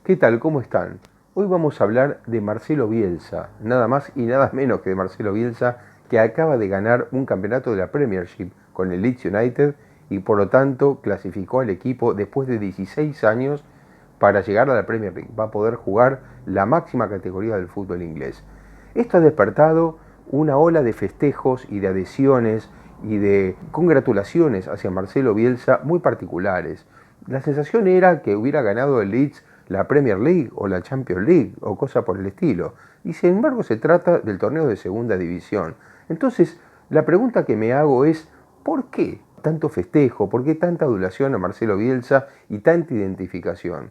¿Qué tal? ¿Cómo están? Hoy vamos a hablar de Marcelo Bielsa, nada más y nada menos que de Marcelo Bielsa, que acaba de ganar un campeonato de la Premiership con el Leeds United y por lo tanto clasificó al equipo después de 16 años para llegar a la Premier League. Va a poder jugar la máxima categoría del fútbol inglés. Esto ha despertado una ola de festejos y de adhesiones y de congratulaciones hacia Marcelo Bielsa muy particulares. La sensación era que hubiera ganado el Leeds la Premier League o la Champions League o cosa por el estilo. Y sin embargo se trata del torneo de segunda división. Entonces, la pregunta que me hago es, ¿por qué tanto festejo? ¿Por qué tanta adulación a Marcelo Bielsa y tanta identificación?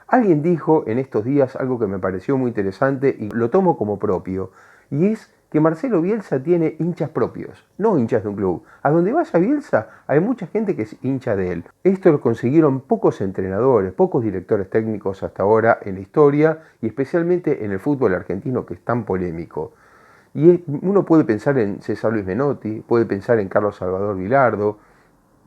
Alguien dijo en estos días algo que me pareció muy interesante y lo tomo como propio, y es que Marcelo Bielsa tiene hinchas propios, no hinchas de un club. A donde vaya Bielsa hay mucha gente que es hincha de él. Esto lo consiguieron pocos entrenadores, pocos directores técnicos hasta ahora en la historia y especialmente en el fútbol argentino, que es tan polémico. Y uno puede pensar en César Luis Menotti, puede pensar en Carlos Salvador Vilardo,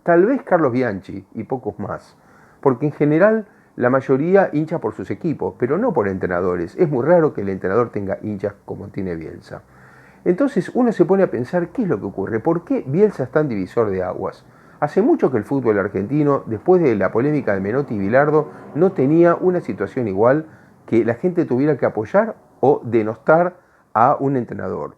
tal vez Carlos Bianchi y pocos más. Porque en general la mayoría hincha por sus equipos, pero no por entrenadores. Es muy raro que el entrenador tenga hinchas como tiene Bielsa. Entonces uno se pone a pensar qué es lo que ocurre, por qué Bielsa es tan divisor de aguas. Hace mucho que el fútbol argentino, después de la polémica de Menotti y Bilardo, no tenía una situación igual que la gente tuviera que apoyar o denostar a un entrenador.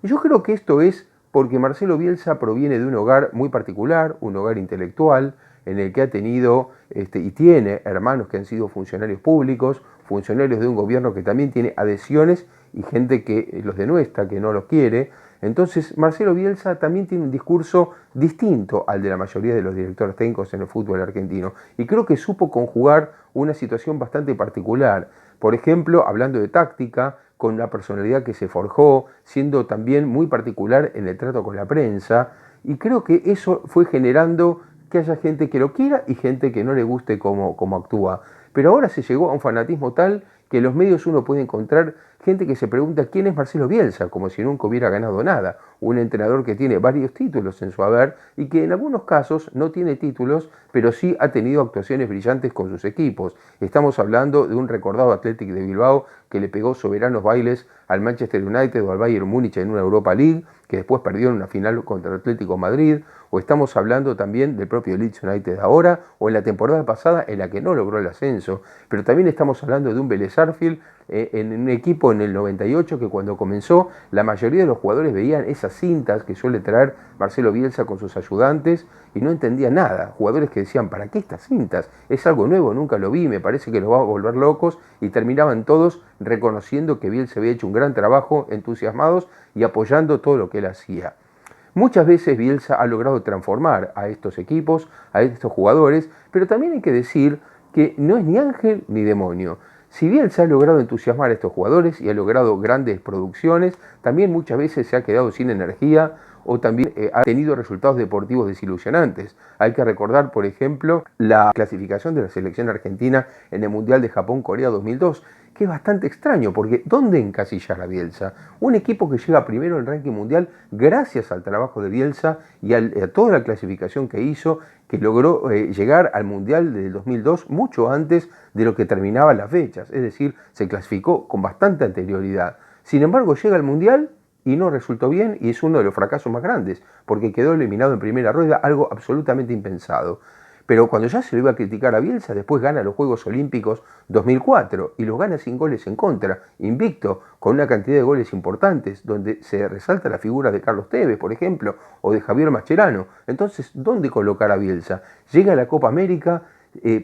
Y yo creo que esto es porque Marcelo Bielsa proviene de un hogar muy particular, un hogar intelectual, en el que ha tenido y tiene hermanos que han sido funcionarios públicos, funcionarios de un gobierno que también tiene adhesiones y gente que los denuestra, que no los quiere. Entonces Marcelo Bielsa también tiene un discurso distinto al de la mayoría de los directores técnicos en el fútbol argentino y creo que supo conjugar una situación bastante particular. Por ejemplo, hablando de táctica, con una personalidad que se forjó, siendo también muy particular en el trato con la prensa, y creo que eso fue generando que haya gente que lo quiera y gente que no le guste cómo actúa. Pero ahora se llegó a un fanatismo tal que en los medios uno puede encontrar gente que se pregunta quién es Marcelo Bielsa, como si nunca hubiera ganado nada. Un entrenador que tiene varios títulos en su haber y que en algunos casos no tiene títulos, pero sí ha tenido actuaciones brillantes con sus equipos. Estamos hablando de un recordado Athletic de Bilbao que le pegó soberanos bailes al Manchester United o al Bayern Múnich en una Europa League, que después perdió en una final contra el Atlético Madrid, o estamos hablando también del propio Leeds United ahora, o en la temporada pasada en la que no logró el ascenso, pero también estamos hablando de un Vélez Sarsfield en un equipo en el 98 que cuando comenzó la mayoría de los jugadores veían esas cintas que suele traer Marcelo Bielsa con sus ayudantes y no entendían nada, jugadores que decían, ¿para qué estas cintas? Es algo nuevo, nunca lo vi, me parece que los va a volver locos, y terminaban todos reconociendo que Bielsa había hecho un gran trabajo, entusiasmados y apoyando todo lo que él hacía. Muchas veces Bielsa ha logrado transformar a estos equipos, a estos jugadores, pero también hay que decir que no es ni ángel ni demonio. Si Bielsa ha logrado entusiasmar a estos jugadores y ha logrado grandes producciones, también muchas veces se ha quedado sin energía o también ha tenido resultados deportivos desilusionantes. Hay que recordar, por ejemplo, la clasificación de la selección argentina en el Mundial de Japón-Corea 2002, que es bastante extraño, porque ¿dónde encasillar a Bielsa? Un equipo que llega primero en el ranking mundial gracias al trabajo de Bielsa y a toda la clasificación que hizo, que logró llegar al Mundial del 2002 mucho antes de lo que terminaban las fechas, es decir, se clasificó con bastante anterioridad. Sin embargo, llega al Mundial y no resultó bien y es uno de los fracasos más grandes, porque quedó eliminado en primera rueda, algo absolutamente impensado. Pero cuando ya se lo iba a criticar a Bielsa, después gana los Juegos Olímpicos 2004 y los gana sin goles en contra, invicto, con una cantidad de goles importantes, donde se resalta la figura de Carlos Tevez, por ejemplo, o de Javier Mascherano. Entonces, ¿dónde colocar a Bielsa? Llega a la Copa América,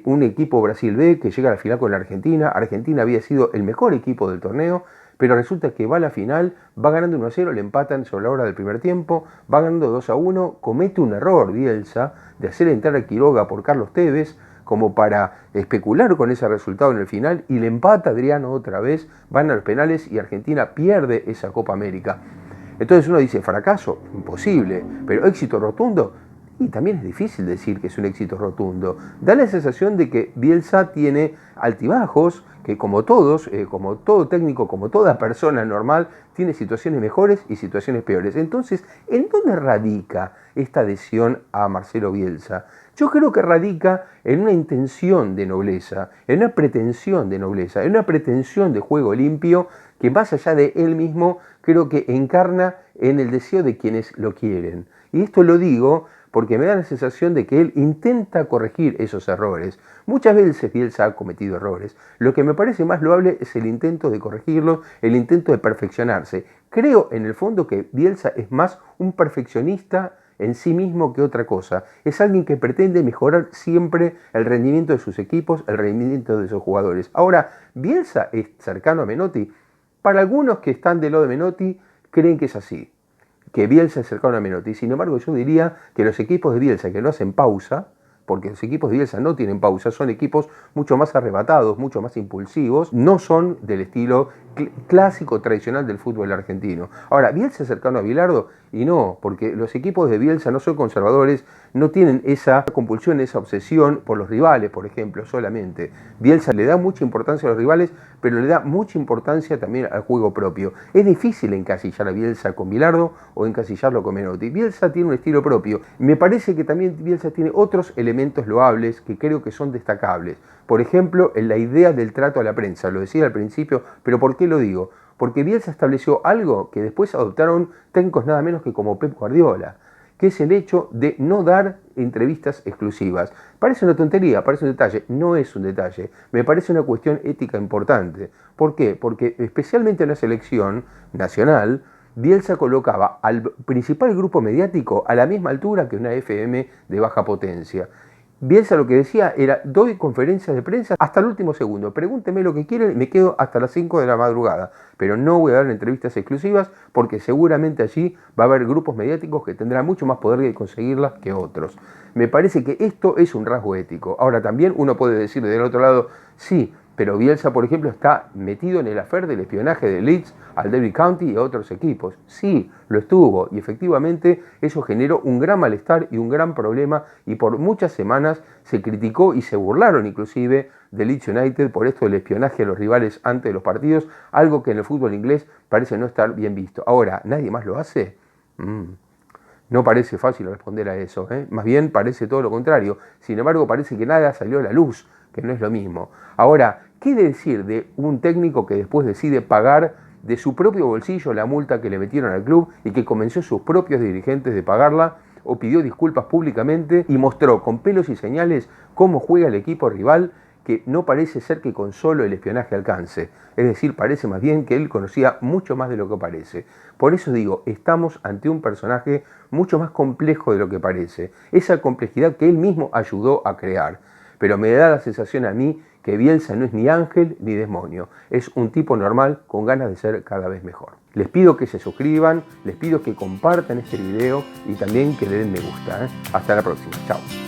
un equipo Brasil B que llega a la final con la Argentina. Argentina había sido el mejor equipo del torneo, pero resulta que va a la final, va ganando 1-0, le empatan sobre la hora del primer tiempo, va ganando 2-1, comete un error Bielsa de hacer entrar a Quiroga por Carlos Tevez como para especular con ese resultado en el final y le empata Adriano otra vez, van a los penales y Argentina pierde esa Copa América. Entonces uno dice, fracaso, imposible, pero éxito rotundo. Y también es difícil decir que es un éxito rotundo. Da la sensación de que Bielsa tiene altibajos, que como todos, como todo técnico, como toda persona normal, tiene situaciones mejores y situaciones peores. Entonces, ¿en dónde radica esta adhesión a Marcelo Bielsa? Yo creo que radica en una intención de nobleza, en una pretensión de nobleza, en una pretensión de juego limpio que más allá de él mismo creo que encarna en el deseo de quienes lo quieren. Y esto lo digo porque me da la sensación de que él intenta corregir esos errores. Muchas veces Bielsa ha cometido errores. Lo que me parece más loable es el intento de corregirlo, el intento de perfeccionarse. Creo en el fondo que Bielsa es más un perfeccionista en sí mismo que otra cosa. Es alguien que pretende mejorar siempre el rendimiento de sus equipos, el rendimiento de sus jugadores. Ahora, Bielsa es cercano a Menotti. Para algunos que están del lado de Menotti, creen que es así, que Bielsa es cercano a Menotti. Sin embargo, yo diría que los equipos de Bielsa que no hacen pausa, porque los equipos de Bielsa no tienen pausa, son equipos mucho más arrebatados, mucho más impulsivos, no son del estilo clásico, tradicional del fútbol argentino. Ahora, ¿Bielsa es cercano a Bilardo? Y no, porque los equipos de Bielsa no son conservadores, no tienen esa compulsión, esa obsesión por los rivales, por ejemplo, solamente. Bielsa le da mucha importancia a los rivales, pero le da mucha importancia también al juego propio. Es difícil encasillar a Bielsa con Bilardo o encasillarlo con Menotti. Bielsa tiene un estilo propio. Me parece que también Bielsa tiene otros elementos loables que creo que son destacables. Por ejemplo, en la idea del trato a la prensa, lo decía al principio, pero ¿por qué lo digo? Porque Bielsa estableció algo que después adoptaron técnicos nada menos que como Pep Guardiola, que es el hecho de no dar entrevistas exclusivas. Parece una tontería, parece un detalle, no es un detalle, me parece una cuestión ética importante. ¿Por qué? Porque especialmente en la selección nacional, Bielsa colocaba al principal grupo mediático a la misma altura que una FM de baja potencia. Bielsa lo que decía era, doy conferencias de prensa hasta el último segundo, pregúnteme lo que quieren y me quedo hasta las 5 de la madrugada, pero no voy a dar entrevistas exclusivas porque seguramente allí va a haber grupos mediáticos que tendrán mucho más poder de conseguirlas que otros. Me parece que esto es un rasgo ético. Ahora también uno puede decir del otro lado, sí, pero Bielsa, por ejemplo, está metido en el afer del espionaje de Leeds al Derby County y a otros equipos. Sí, lo estuvo y efectivamente eso generó un gran malestar y un gran problema y por muchas semanas se criticó y se burlaron inclusive de Leeds United por esto del espionaje a los rivales antes de los partidos, algo que en el fútbol inglés parece no estar bien visto. Ahora, ¿nadie más lo hace? No parece fácil responder a eso, más bien parece todo lo contrario. Sin embargo, parece que nada salió a la luz, que no es lo mismo. Ahora, ¿qué decir de un técnico que después decide pagar de su propio bolsillo la multa que le metieron al club y que convenció a sus propios dirigentes de pagarla o pidió disculpas públicamente y mostró con pelos y señales cómo juega el equipo rival, que no parece ser que con solo el espionaje alcance? Es decir, parece más bien que él conocía mucho más de lo que parece. Por eso digo, estamos ante un personaje mucho más complejo de lo que parece. Esa complejidad que él mismo ayudó a crear. Pero me da la sensación a mí que Bielsa no es ni ángel ni demonio. Es un tipo normal con ganas de ser cada vez mejor. Les pido que se suscriban, les pido que compartan este video y también que le den me gusta. Hasta la próxima. Chao.